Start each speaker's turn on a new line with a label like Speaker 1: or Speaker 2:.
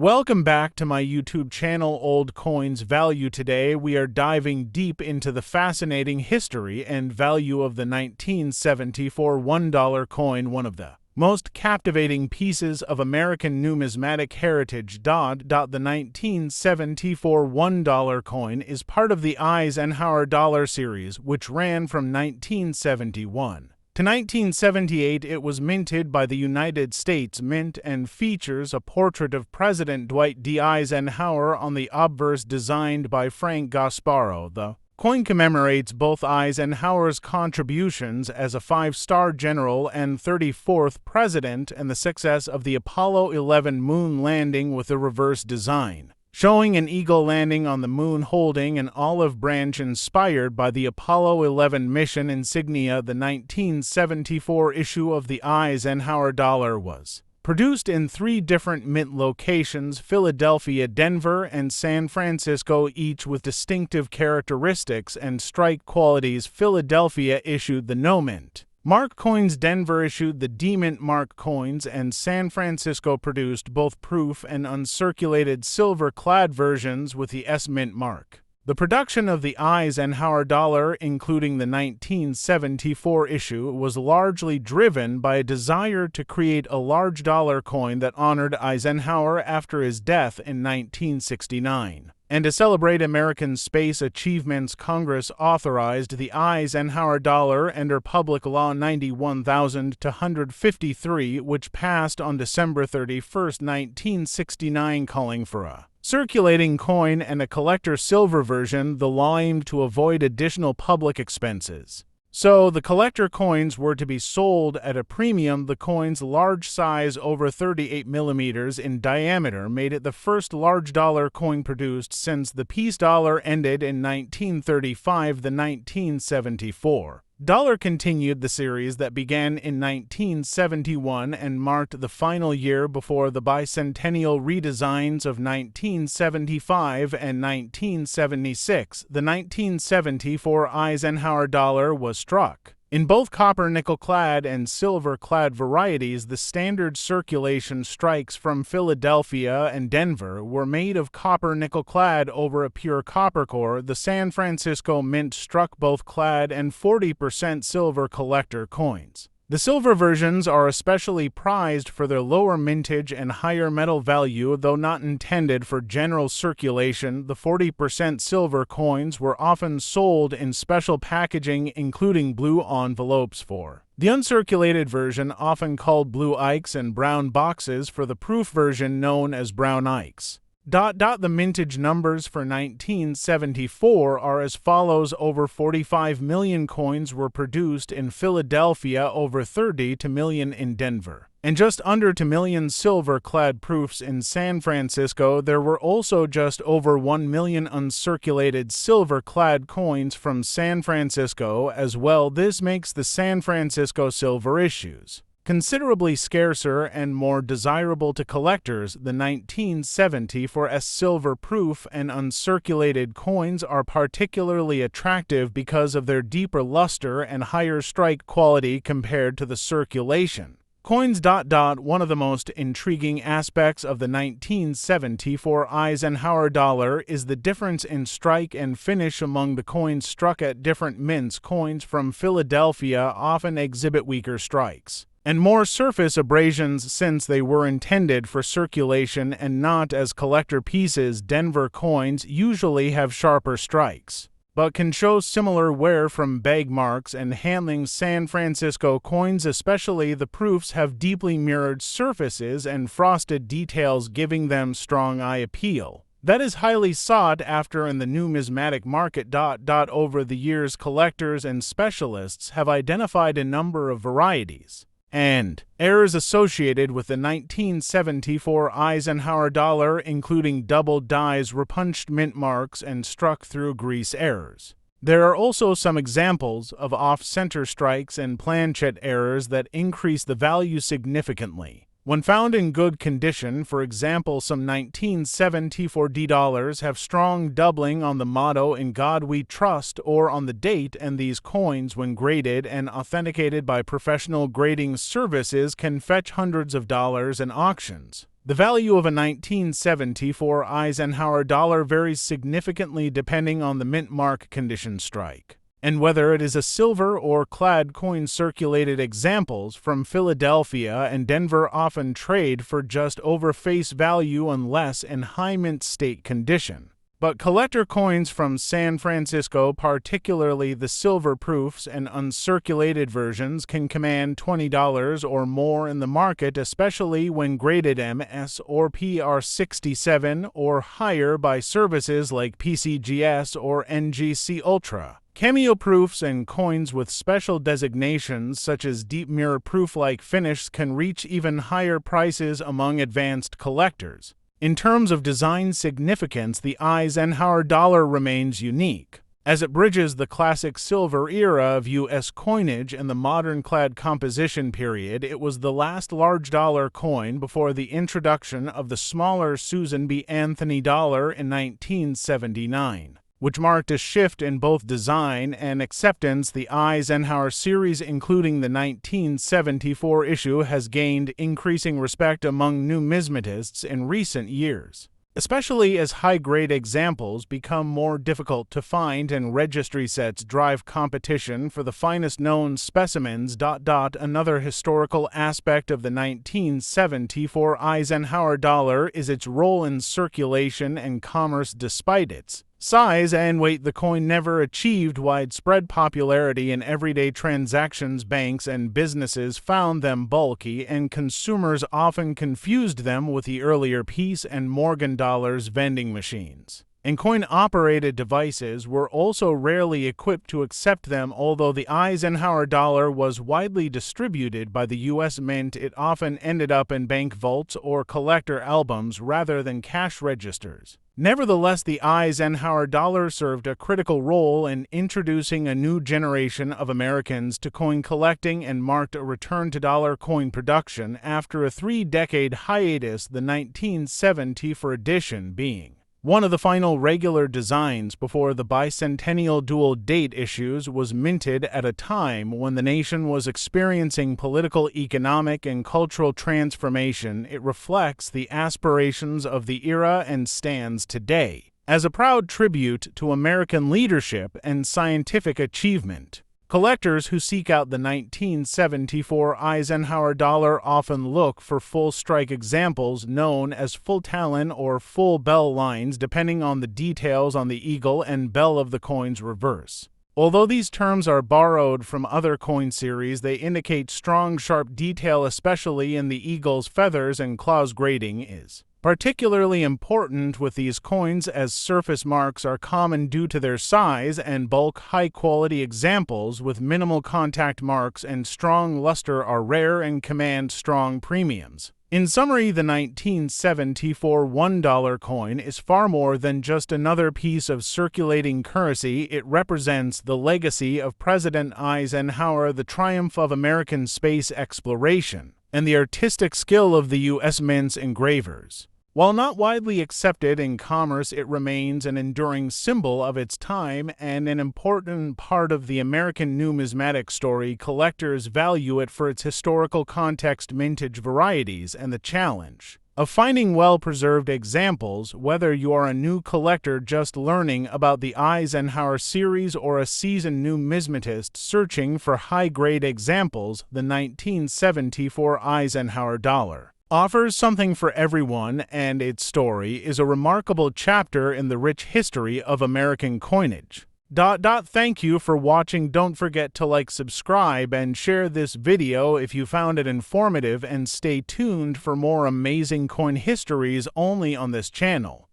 Speaker 1: Welcome back to my YouTube channel, Old Coins Value. Today we are diving deep into the fascinating history and value of the 1974 $1 coin, one of the most captivating pieces of American numismatic heritage. The 1974 $1 coin is part of the Eisenhower dollar series, which ran from 1971 to 1978. It was minted by the United States Mint and features a portrait of President Dwight D Eisenhower on the obverse designed by Frank Gasparro. The coin commemorates both Eisenhower's contributions as a five-star general and 34th president and the success of the Apollo 11 moon landing with a reverse design, showing an eagle landing on the moon holding an olive branch inspired by the Apollo 11 mission insignia. The 1974 issue of the Eisenhower dollar was produced in three different mint locations: Philadelphia, Denver, and San Francisco, each with distinctive characteristics and strike qualities. Philadelphia issued the no-mint mark coins, Denver issued the D-mint mark coins, and San Francisco produced both proof and uncirculated silver-clad versions with the S-mint mark. The production of the Eisenhower dollar, including the 1974 issue, was largely driven by a desire to create a large dollar coin that honored Eisenhower after his death in 1969. And to celebrate American space achievements, Congress authorized the Eisenhower dollar under Public Law 91,253, which passed on December 31, 1969, calling for a circulating coin and a collector silver version. The law aimed to avoid additional public expenses, so the collector coins were to be sold at a premium. The coin's large size, over 38 millimeters in diameter, made it the first large dollar coin produced since the peace dollar ended in 1935. The 1974 dollar continued the series that began in 1971 and marked the final year before the bicentennial redesigns of 1975 and 1976. The 1974 Eisenhower dollar was struck in both copper nickel-clad and silver-clad varieties. The standard circulation strikes from Philadelphia and Denver were made of copper nickel-clad over a pure copper core. The San Francisco Mint struck both clad and 40% silver collector coins. The silver versions are especially prized for their lower mintage and higher metal value, though not intended for general circulation. The 40% silver coins were often sold in special packaging, including blue envelopes for the uncirculated version, often called blue ikes, and brown boxes for the proof version known as brown ikes. The mintage numbers for 1974 are as follows: over 45 million coins were produced in Philadelphia, over 32 million in Denver, and just under 2 million silver-clad proofs in San Francisco. There were also just over 1 million uncirculated silver-clad coins from San Francisco as well. This makes the San Francisco silver issues considerably scarcer and more desirable to collectors. The 1974 silver proof and uncirculated coins are particularly attractive because of their deeper luster and higher strike quality compared to the circulation coins. One of the most intriguing aspects of the 1974 Eisenhower dollar is the difference in strike and finish among the coins struck at different mints. Coins from Philadelphia often exhibit weaker strikes and more surface abrasions since they were intended for circulation and not as collector pieces. Denver coins usually have sharper strikes, but can show similar wear from bag marks and handling. San Francisco coins, especially the proofs, have deeply mirrored surfaces and frosted details, giving them strong eye appeal that is highly sought after in the numismatic market. Over the years, collectors and specialists have identified a number of varieties and errors associated with the 1974 Eisenhower dollar, including double dies, repunched mint marks, and struck through grease errors. There are also some examples of off-center strikes and planchet errors that increase the value significantly when found in good condition. For example, some 1974 D dollars have strong doubling on the motto "In God We Trust" or on the date, and these coins, when graded and authenticated by professional grading services, can fetch hundreds of dollars in auctions. The value of a 1974 Eisenhower dollar varies significantly depending on the mint mark condition strike, and whether it is a silver or clad coin. Circulated examples from Philadelphia and Denver often trade for just over face value unless in high mint state condition. But collector coins from San Francisco, particularly the silver proofs and uncirculated versions, can command $20 or more in the market, especially when graded MS or PR67 or higher by services like PCGS or NGC Ultra. Cameo proofs and coins with special designations such as deep mirror proof-like finish can reach even higher prices among advanced collectors. In terms of design significance, the Eisenhower dollar remains unique, as it bridges the classic silver era of U.S. coinage and the modern clad composition period. It was the last large dollar coin before the introduction of the smaller Susan B. Anthony dollar in 1979. Which marked a shift in both design and acceptance. The Eisenhower series, including the 1974 issue, has gained increasing respect among numismatists in recent years, especially as high-grade examples become more difficult to find and registry sets drive competition for the finest known specimens. Another historical aspect of the 1974 Eisenhower dollar is its role in circulation and commerce. Despite its size and weight, the coin never achieved widespread popularity in everyday transactions. Banks and businesses found them bulky, and consumers often confused them with the earlier Peace and Morgan dollars. Vending machines and coin-operated devices were also rarely equipped to accept them. Although the Eisenhower dollar was widely distributed by the U.S. Mint, it often ended up in bank vaults or collector albums rather than cash registers. Nevertheless, the Eisenhower dollar served a critical role in introducing a new generation of Americans to coin collecting and marked a return to dollar coin production after a 3-decade hiatus, the 1974 edition being one of the final regular designs before the bicentennial dual date issues. Was minted at a time when the nation was experiencing political, economic, and cultural transformation. It reflects the aspirations of the era and stands today as a proud tribute to American leadership and scientific achievement. Collectors who seek out the 1974 Eisenhower dollar often look for full strike examples known as full talon or full bell lines, depending on the details on the eagle and bell of the coin's reverse. Although these terms are borrowed from other coin series, they indicate strong, sharp detail, especially in the eagle's feathers and claws. Grading is particularly important with these coins, as surface marks are common due to their size and bulk. High-quality examples with minimal contact marks and strong luster are rare and command strong premiums. In summary, the 1974 $1 coin is far more than just another piece of circulating currency. It represents the legacy of President Eisenhower, the triumph of American space exploration, and the artistic skill of the U.S. Mint's engravers. While not widely accepted in commerce, it remains an enduring symbol of its time and an important part of the American numismatic story. Collectors value it for its historical context, vintage varieties, and the challenge of finding well-preserved examples. Whether you are a new collector just learning about the Eisenhower series or a seasoned numismatist searching for high-grade examples, the 1974 Eisenhower dollar offers something for everyone, and its story is a remarkable chapter in the rich history of American coinage. Thank you for watching. Don't forget to like, subscribe, and share this video if you found it informative, and stay tuned for more amazing coin histories only on this channel.